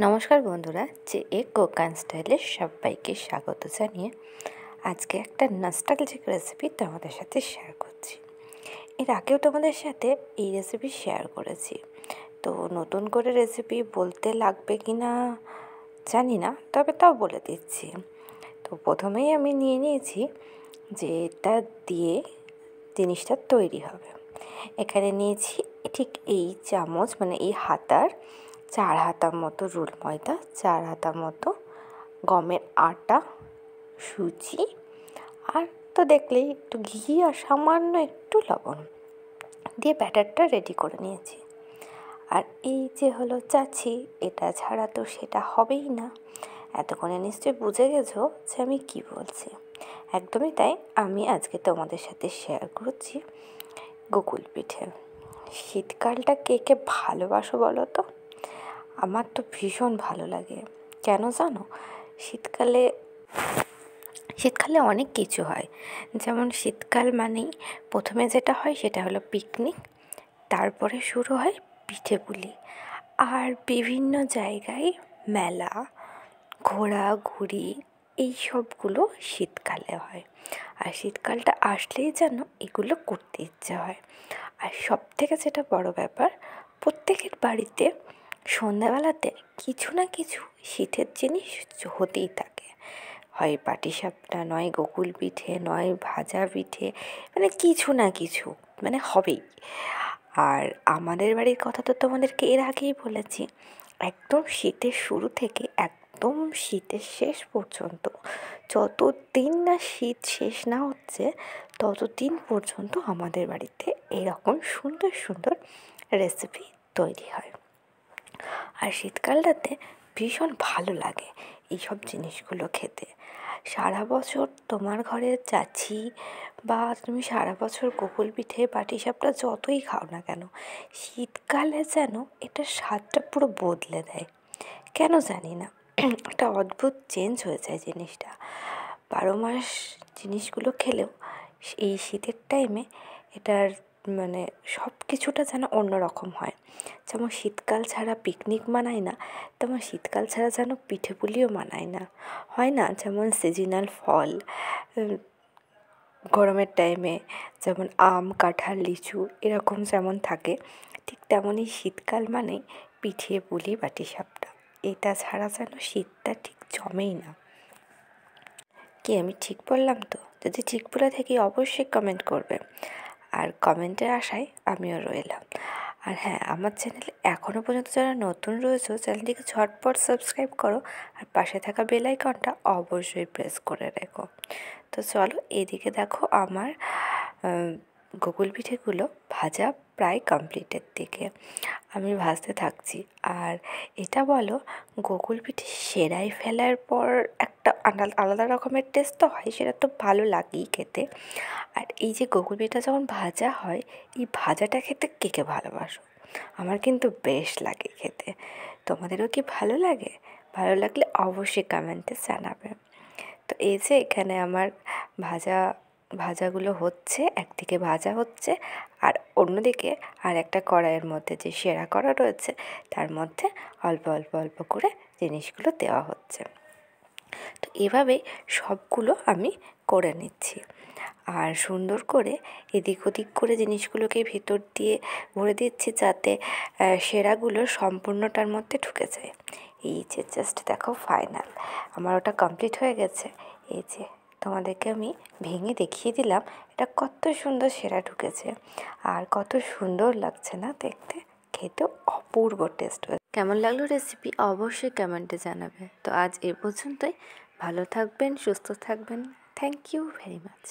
নমস্কার বন্ধুরা, যে এ কোকান স্টাইলে সবাইকে স্বাগত জানিয়ে আজকে একটা নস্টালজিক রেসিপি তোমাদের সাথে শেয়ার করছি। এর আগেও তোমাদের সাথে এই রেসিপি শেয়ার করেছি, তো নতুন করে রেসিপি বলতে লাগবে কি না জানি না, তবে তাও বলে দিচ্ছি। তো প্রথমেই আমি নিয়ে নিয়েছি যে এটা দিয়ে জিনিসটা তৈরি হবে। এখানে নিয়েছি ঠিক এই চামচ, মানে এই হাতার 4 হাতা মতো রুল ময়দা, 4 হাতা মতো গমের আটা, সুজি, আর তো দেখলেই একটু ঘি আর সামান্য একটু লবণ দিয়ে ব্যাটারটা রেডি করে নিয়েছি। আর এই যে হলো চাচ্ছি, এটা ছাড়া তো সেটা হবেই না। এতক্ষণে নিশ্চয়ই বুঝে গেছো যে আমি কি বলছি। একদমই তাই, আমি আজকে তোমাদের সাথে শেয়ার করছি গোকুল পিঠে। শীতকালটা কে কে ভালোবাসো বলো তো? আমার তো ভীষণ ভালো লাগে। কেন জানো? শীতকালে শীতকালে অনেক কিছু হয়। যেমন শীতকাল মানেই প্রথমে যেটা হয় সেটা হলো পিকনিক, তারপরে শুরু হয় পিঠেপুলি, আর বিভিন্ন জায়গায় মেলা, ঘোরাঘুরি, এই সবগুলো শীতকালে হয়। আর শীতকালটা আসলেই যেন এগুলো করতে ইচ্ছে হয়। আর সবথেকে যেটা বড় ব্যাপার, প্রত্যেকের বাড়িতে সন্ধ্যাবেলাতে কিছু না কিছু শীতের জিনিস হতেই থাকে। হয় পাটিসাপটা, নয় গোকুল পিঠে, নয় ভাজা পিঠে, মানে কিছু না কিছু মানে হবেই। আর আমাদের বাড়ির কথা তো তোমাদেরকে এর আগেই বলেছি, একদম শীতের শুরু থেকে একদম শীতের শেষ পর্যন্ত, যতদিন না শীত শেষ না হচ্ছে ততদিন পর্যন্ত আমাদের বাড়িতে এরকম সুন্দর সুন্দর রেসিপি তৈরি হয়। আর শীতকালটাতে ভীষণ ভালো লাগে এইসব জিনিসগুলো খেতে। সারা বছর তোমার ঘরে চাচ্ছি বা তুমি সারা বছর গোকুল পিঠে, পাটিসাপটা যতই খাও না কেন, শীতকালে যেন এটার স্বাদটা পুরো বদলে দেয়। কেন জানি না, একটা অদ্ভুত চেঞ্জ হয়ে যায় জিনিসটা। 12 মাস জিনিসগুলো খেলেও এই শীতের টাইমে এটার মানে সব কিছুটা যেন অন্যরকম হয়। যেমন শীতকাল ছাড়া পিকনিক মানায় না, তেমন শীতকাল ছাড়া যেন পিঠেপুলিও মানায় না। হয় না, যেমন সিজনাল ফল গরমের টাইমে যেমন আম, কাঁঠাল, লিচু এরকম যেমন থাকে, ঠিক তেমনই শীতকাল মানেই পিঠে, পুলি, পাটিসাপটা। এটা ছাড়া যেন শীতটা ঠিক জমেই না। কি আমি ঠিক বললাম তো? যদি ঠিক বলে থাকি অবশ্যই কমেন্ট করবে, আর কমেন্টের আশায় আমিও রইলাম। আর হ্যাঁ, আমার চ্যানেলে এখনও পর্যন্ত যারা নতুন রয়েছে চ্যানেলটিকে ঝটপট সাবস্ক্রাইব করো, আর পাশে থাকা বেল আইকনটা অবশ্যই প্রেস করে রেখো। তো চলো, এদিকে দেখো আমার গোকুল পিঠেগুলো ভাজা প্রায় কমপ্লিটের দিকে, আমি ভাজতে থাকছি। আর এটা বলো, গোকুল পিঠে সেরাই ফেলার পর একটা আলাদা রকমের টেস্ট তো হয়, সেটা তো ভালো লাগেই খেতে। আর এই যে গোকুল পিঠা যখন ভাজা হয়, এই ভাজাটা খেতে কে কে ভালোবাসো? আমার কিন্তু বেশ লাগে খেতে। তোমাদেরও কি ভালো লাগে? ভালো লাগলে অবশ্যই কমেন্টে জানাবে। তো এই যে এখানে আমার ভাজাগুলো হচ্ছে, একদিকে ভাজা হচ্ছে আর অন্যদিকে আর একটা কড়াইয়ের মধ্যে যে সেরা করা রয়েছে তার মধ্যে অল্প অল্প অল্প করে জিনিসগুলো দেওয়া হচ্ছে। তো এভাবেই সবগুলো আমি করে নিচ্ছি। আর সুন্দর করে এদিক ওদিক করে জিনিসগুলোকে ভেতর দিয়ে ভরে দিচ্ছি, যাতে সেরাগুলো সম্পূর্ণটার মধ্যে ঢুকে যায়। এই যে জাস্ট দেখো, ফাইনাল আমার ওটা কমপ্লিট হয়ে গেছে। এই যে তোমাদেরকে আমি ভেঙে দেখিয়ে দিলাম এটা কত সুন্দর সেরা ঢুকেছে, আর কত সুন্দর লাগছে না দেখতে, খেতেও অপূর্ব টেস্ট হয়েছে। কেমন লাগলো রেসিপি অবশ্যই কমেন্টে জানাবে। তো আজ এ পর্যন্তই। ভালো থাকবেন, সুস্থ থাকবেন। Thank you very much.